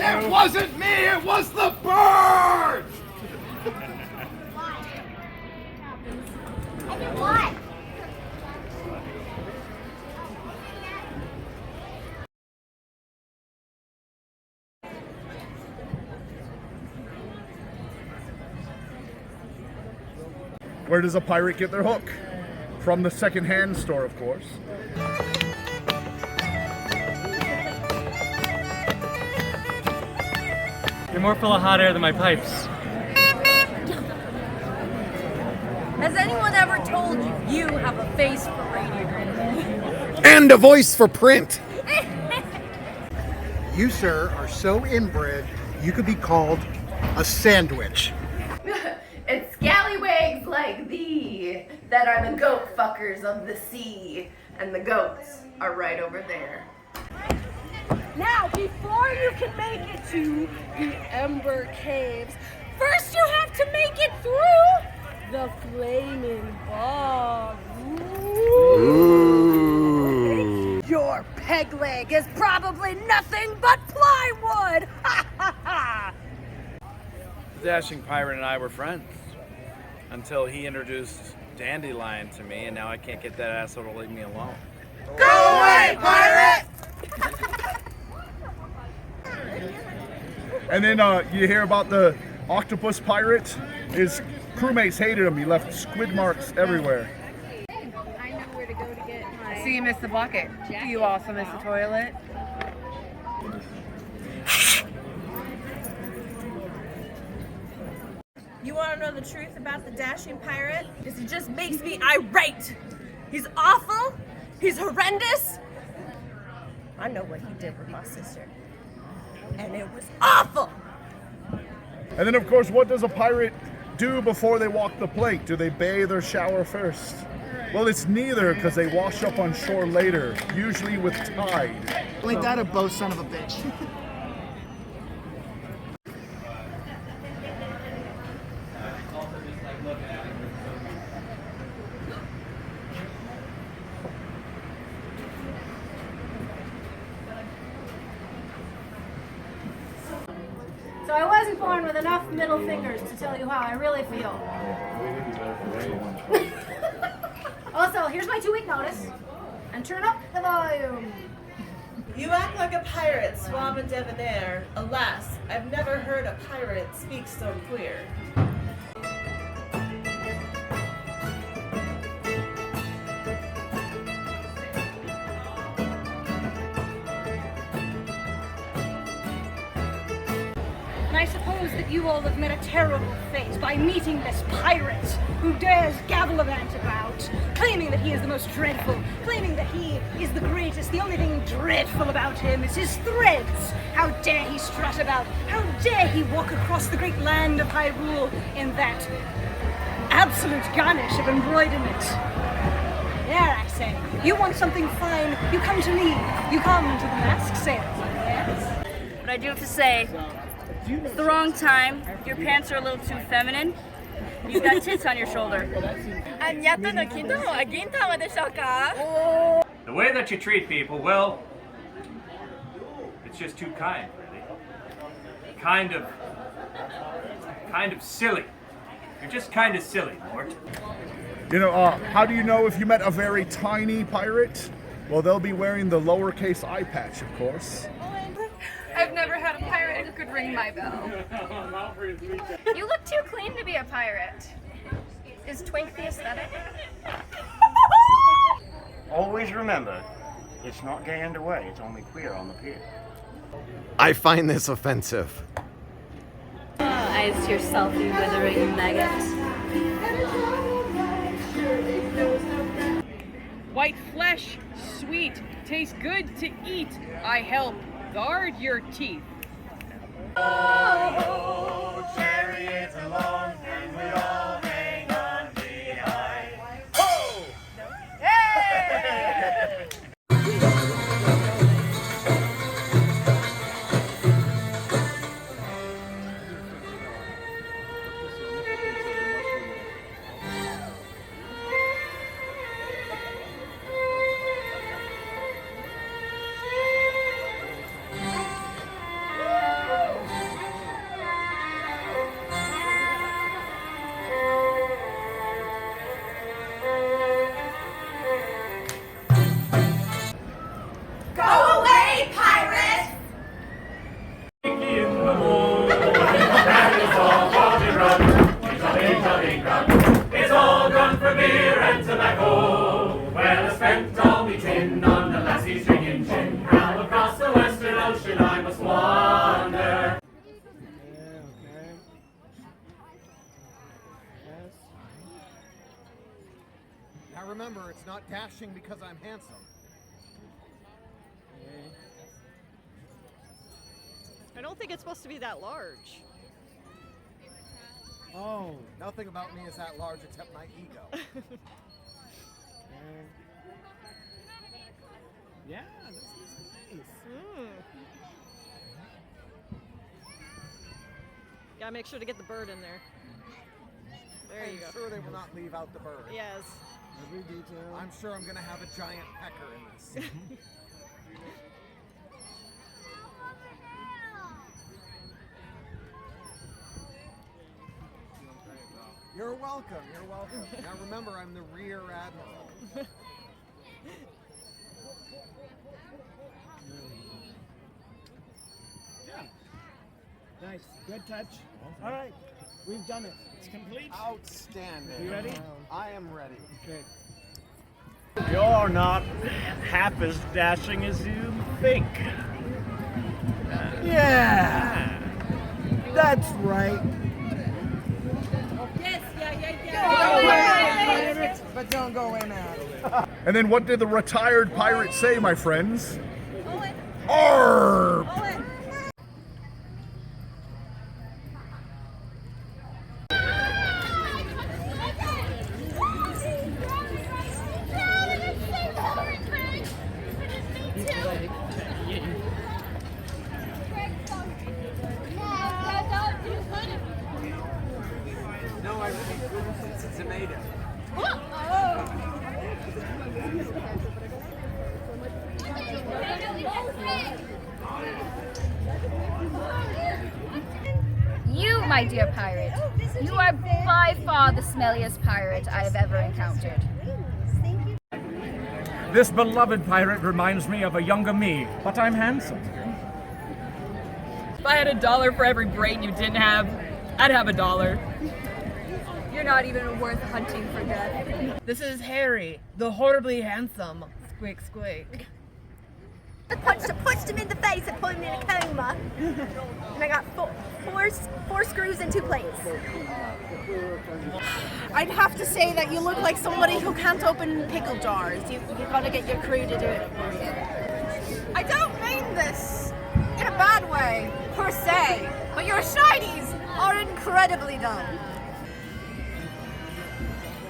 It wasn't me, it was the bird! What? Where does a pirate get their hook? From the second-hand store, of course. You're more full of hot air than my pipes. Has anyone ever told you you have a face for radio? And a voice for print. You, sir, are so inbred, you could be called a sandwich. It's scallywags like thee that are the goat fuckers of the sea, and the goats are right over there. Now, before you can make it to the Ember Caves, first you have to make it through the Flaming Bog. Ooh. Your peg leg is probably nothing but plywood! Ha ha ha! The dashing pirate and I were friends until he introduced Dandelion to me, and now I can't get that asshole to leave me alone. Go away, pirate! And then you hear about the octopus pirate. His crewmates hated him. He left squid marks everywhere. I know where to go to get my... So you missed the bucket. You also missed the toilet. You want to know the truth about the dashing pirate? Because he just makes me irate. He's awful. He's horrendous. I know what he did with my sister. And it was awful. And then, of course, what does a pirate do before they walk the plank? Do they bathe or shower first? Well, it's neither, because they wash up on shore later, usually with tide. Like that, a bow son of a bitch. So I wasn't born with enough middle fingers to tell you how I really feel. Also, here's my 2-week notice. And turn up the volume. You act like a pirate, swab and debonair. Alas, I've never heard a pirate speak so queer. And I suppose that you all have met a terrible fate by meeting this pirate who dares gallivant about, claiming that he is the most dreadful, claiming that he is the greatest. The only thing dreadful about him is his threads. How dare he strut about? How dare he walk across the great land of Hyrule in that absolute garnish of embroiderment? There, I say, you want something fine, you come to me. You come to the mask salesman, yes? But I do have to say, it's the wrong time. Your pants are a little too feminine. You've got tits on your shoulder. The way that you treat people, well, it's just too kind, really. Kind of silly. You're just kind of silly, Mort. You know, how do you know if you met a very tiny pirate? Well, they'll be wearing the lowercase eye patch, of course. I've never had a pirate who could ring my bell. You look too clean to be a pirate. Is twink the aesthetic? Always remember, it's not gay underway, it's only queer on the pier. I find this offensive. Eyes to yourself, you withering maggot. White flesh, sweet, tastes good to eat. I help guard your teeth. Oh, chariots along, and we all hang on behind. Oh! Hey! remember, it's not dashing because I'm handsome. I don't think it's supposed to be that large. Oh, nothing about me is that large except my ego. Yeah, this is nice. Gotta make sure to get the bird in there. There you go. I'm sure they will not leave out the bird. Yes. Every detail. I'm sure I'm gonna have a giant pecker in this. You're welcome, you're welcome. Now remember, I'm the rear admiral. Yeah. Nice. Good touch. All right. We've done it. It's complete. Outstanding. You ready? I am ready. Okay. You're not half as dashing as you think. Yeah. That's right. Yes, yeah. But don't go in at it. And then what did the retired pirate say, my friends? Arr! No, I really couldn't since it's a tomato. You, my dear pirate, you are by far the smelliest pirate I have ever encountered. This beloved pirate reminds me of a younger me, but I'm handsome. If I had $1 for every brain you didn't have, I'd have $1. You're not even worth hunting for death. This is Harry, the horribly handsome. Squeak, squeak. I punched him in the face and put him in a coma. And I got four screws and 2 plates. I'd have to say that you look like somebody who can't open pickle jars. You've got to get your crew to do it for you. I don't mean this in a bad way, per se, but your shinies are incredibly dumb.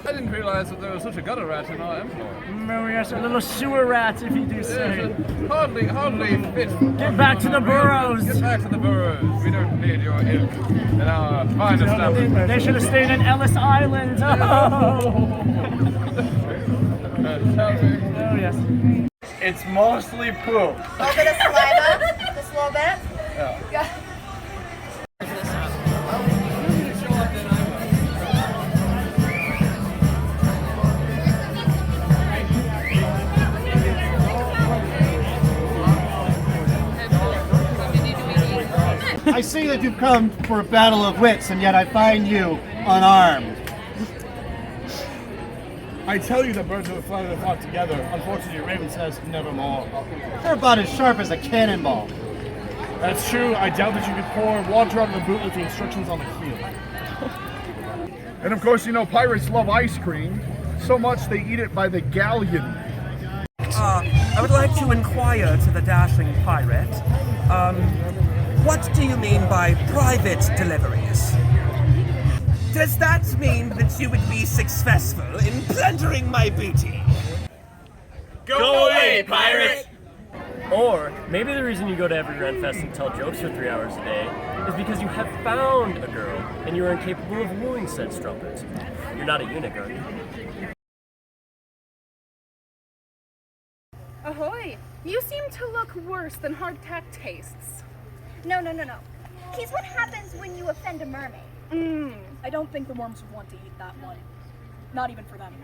I didn't realize that there was such a gutter rat in our employ. Oh yes, a little sewer rat, if you do say. Hardly fit. Get back to the burrows. Get back to the burrows. We don't need your ilk in our fine establishment. They should have stayed in Ellis Island. Oh. Oh yes. It's mostly poop. A little bit of saliva, just a little bit. Yeah. I see that you've come for a battle of wits, and yet I find you unarmed. I tell you the birds of the fly that flock together. Unfortunately, Raven says nevermore. They're about as sharp as a cannonball. That's true. I doubt that you could pour water out of the boot with the instructions on the heel. And of course, you know, pirates love ice cream. So much they eat it by the galleon. I would like to inquire to the dashing pirate. What do you mean by private deliveries? Does that mean that you would be successful in plundering my booty? Go away, pirate! Or maybe the reason you go to every Ren Fest and tell jokes for 3 hours a day is because you have found a girl and you are incapable of wooing said strumpet. You're not a eunuch, are you? Ahoy! You seem to look worse than hardtack tastes. No. He's what happens when you offend a mermaid. I don't think the worms would want to eat that one. Not even for them.